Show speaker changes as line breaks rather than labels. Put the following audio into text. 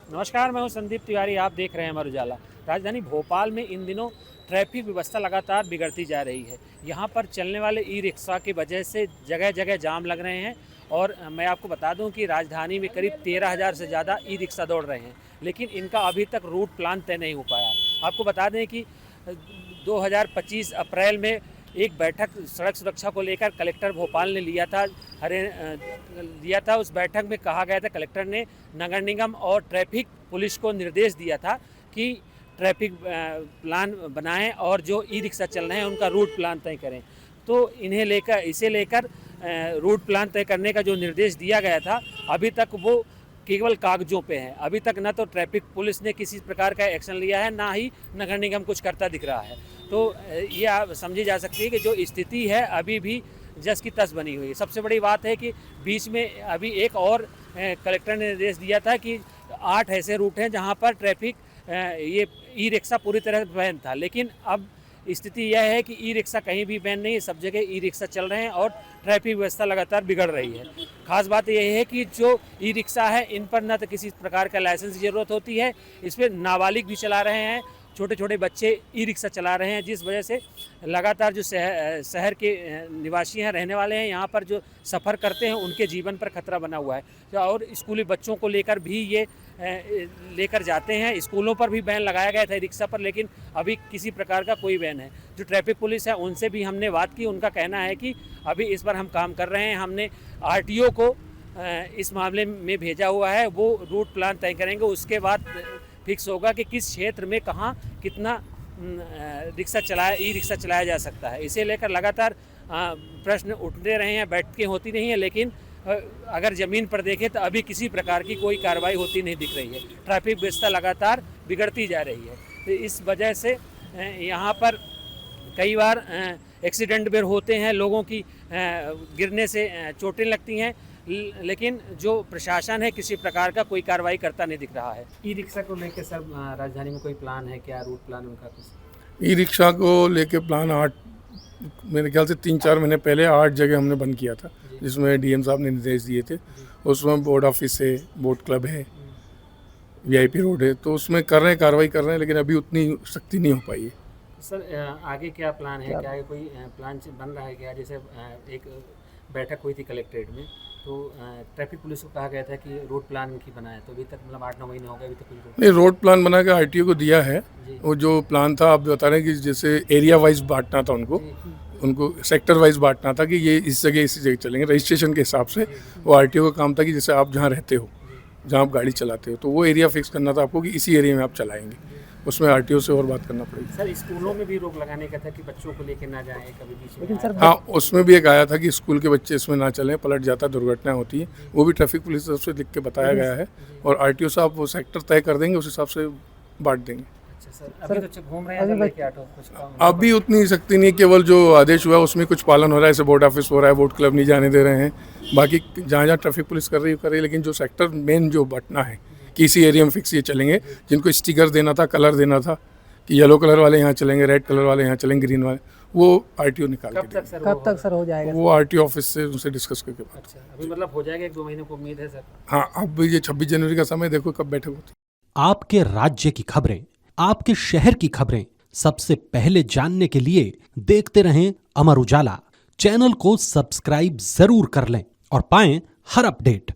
नमस्कार, मैं हूं संदीप तिवारी। आप देख रहे हैं अमर उजाला। राजधानी भोपाल में इन दिनों ट्रैफिक व्यवस्था लगातार बिगड़ती जा रही है। यहां पर चलने वाले ई रिक्शा की वजह से जगह जगह जाम लग रहे हैं और मैं आपको बता दूं कि राजधानी में करीब 13,000 से ज़्यादा ई रिक्शा दौड़ रहे हैं, लेकिन इनका अभी तक रूट प्लान तय नहीं हो पाया। आपको बता दें कि 2025 अप्रैल में एक बैठक सड़क सुरक्षा को लेकर कलेक्टर भोपाल ने लिया था। उस बैठक में कहा गया था, कलेक्टर ने नगर निगम और ट्रैफिक पुलिस को निर्देश दिया था कि ट्रैफिक प्लान बनाएं और जो ई रिक्शा चल रहे हैं उनका रूट प्लान तय करें। तो इसे लेकर रूट प्लान तय करने का जो निर्देश दिया गया था, अभी तक वो केवल कागजों पे है। अभी तक न तो ट्रैफिक पुलिस ने किसी प्रकार का एक्शन लिया है, ना ही नगर निगम कुछ करता दिख रहा है। तो ये आप समझी जा सकती है कि जो स्थिति है अभी भी जस की तस बनी हुई है। सबसे बड़ी बात है कि बीच में अभी एक और कलेक्टर ने निर्देश दिया था कि 8 ऐसे रूट हैं जहां पर ट्रैफिक ये ई रिक्शा पूरी तरह बैन था, लेकिन अब स्थिति यह है कि ई रिक्शा कहीं भी बैन नहीं है, सब जगह ई रिक्शा चल रहे हैं और ट्रैफिक व्यवस्था लगातार बिगड़ रही है। खास बात यह है कि जो ई रिक्शा है इन पर न तो किसी प्रकार का लाइसेंस की ज़रूरत होती है, इस पर नाबालिग भी चला रहे हैं, छोटे छोटे बच्चे ई रिक्शा चला रहे हैं, जिस वजह से लगातार जो शहर के निवासी हैं, रहने वाले हैं, यहाँ पर जो सफ़र करते हैं उनके जीवन पर खतरा बना हुआ है। और स्कूली बच्चों को लेकर भी ये लेकर जाते हैं। स्कूलों पर भी बैन लगाया गया था रिक्शा पर, लेकिन अभी किसी प्रकार का कोई बैन है। जो ट्रैफिक पुलिस है उनसे भी हमने बात की, उनका कहना है कि अभी इस पर हम काम कर रहे हैं। हमने RTO को इस मामले में भेजा हुआ है, वो रूट प्लान तय करेंगे, उसके बाद फिक्स होगा कि किस क्षेत्र में कहाँ कितना ई रिक्शा चलाया जा सकता है। इसे लेकर लगातार प्रश्न उठते रहे हैं, बैठकें होती नहीं है, लेकिन अगर ज़मीन पर देखें तो अभी किसी प्रकार की कोई कार्रवाई होती नहीं दिख रही है। ट्रैफिक व्यवस्था लगातार बिगड़ती जा रही है, तो इस वजह से यहाँ पर कई बार एक्सीडेंट भी होते हैं, लोगों की गिरने से चोटें लगती हैं, लेकिन जो प्रशासन है किसी प्रकार का कोई कार्रवाई करता नहीं दिख रहा है। ई रिक्शा को लेकर सर राजधानी में कोई प्लान है क्या, रूट प्लान उनका कुछ?
ई रिक्शा को लेके प्लान 8 मेरे ख्याल से 3-4 महीने पहले 8 जगह हमने बंद किया था, जिसमें DM साहब ने निर्देश दिए थे। उसमें बोर्ड ऑफिस है, बोट क्लब है, VIP रोड है, तो उसमें कर रहे हैं, कार्रवाई कर रहे हैं, लेकिन अभी उतनी सख्ती नहीं हो पाई है।
सर आगे क्या प्लान है, क्या कोई प्लान बन रहा है क्या? जैसे एक बैठक हुई थी कलेक्ट्रेट में, तो ट्रैफिक पुलिस को कहा गया था कि रोड प्लान की बनाए, तो अभी तक मतलब 8-9 महीने हो गए, अभी तक कोई
नहीं, रोड प्लान बना के RTO को दिया है। वो जो प्लान था, आप बता रहे हैं कि जैसे एरिया वाइज बांटना था, उनको सेक्टर वाइज बांटना था कि ये इस जगह चलेंगे रजिस्ट्रेशन के हिसाब से। वो RTO का काम था कि जैसे आप जहाँ रहते हो, जहाँ आप गाड़ी चलाते हो, तो वो एरिया फिक्स करना था आपको कि इसी एरिया में आप चलाएंगे। उसमें RTO से और बात करना पड़ेगी।
सर स्कूलों में भी रोक लगाने का था कि बच्चों को लेकर ना जाएं कभी बीच में।
लेकिन सर
हाँ, उसमें भी एक आया था कि स्कूल के बच्चे इसमें ना चलें, पलट जाता, दुर्घटनाएं होती हैं। वो भी ट्रैफिक पुलिस तरफ से लिख के बताया गया है और RTO साहब वो सेक्टर तय कर देंगे, उस हिसाब से बांट देंगे।
अच्छा सर, अभी तो घूम रहे हैं लेके ऑटो कुछ काम?
अभी उतनी सख्ती नहीं, केवल जो आदेश हुआ उसमें कुछ पालन हो रहा है। जैसे बोर्ड ऑफिस हो रहा है, बोट क्लब नहीं जाने दे रहे हैं, बाकी जहाँ जहाँ ट्रैफिक पुलिस कर रही है, लेकिन जो सेक्टर मेन जो बटना है कि इसी एरिया में फिक्स ये चलेंगे, जिनको स्टिकर देना था, कलर देना था कि येलो कलर वाले यहाँ चलेंगे, रेड कलर वाले यहाँ चलेंगे, ग्रीन वाले, वो RTO निकाल के देंगे।
कब तक सर हो जाएगा?
वो RTO ऑफिस से उनसे डिस्कस करके बात।
अच्छा, अभी मतलब हो जाएगा 1-2 महीने को उम्मीद है सर?
हाँ, अब ये 26 जनवरी का समय, देखो कब बैठक होती है।
आपके राज्य की खबरें, आपके शहर की खबरें सबसे पहले जानने के लिए देखते रहें अमर उजाला। चैनल को सब्सक्राइब जरूर कर लें और पाएं हर अपडेट।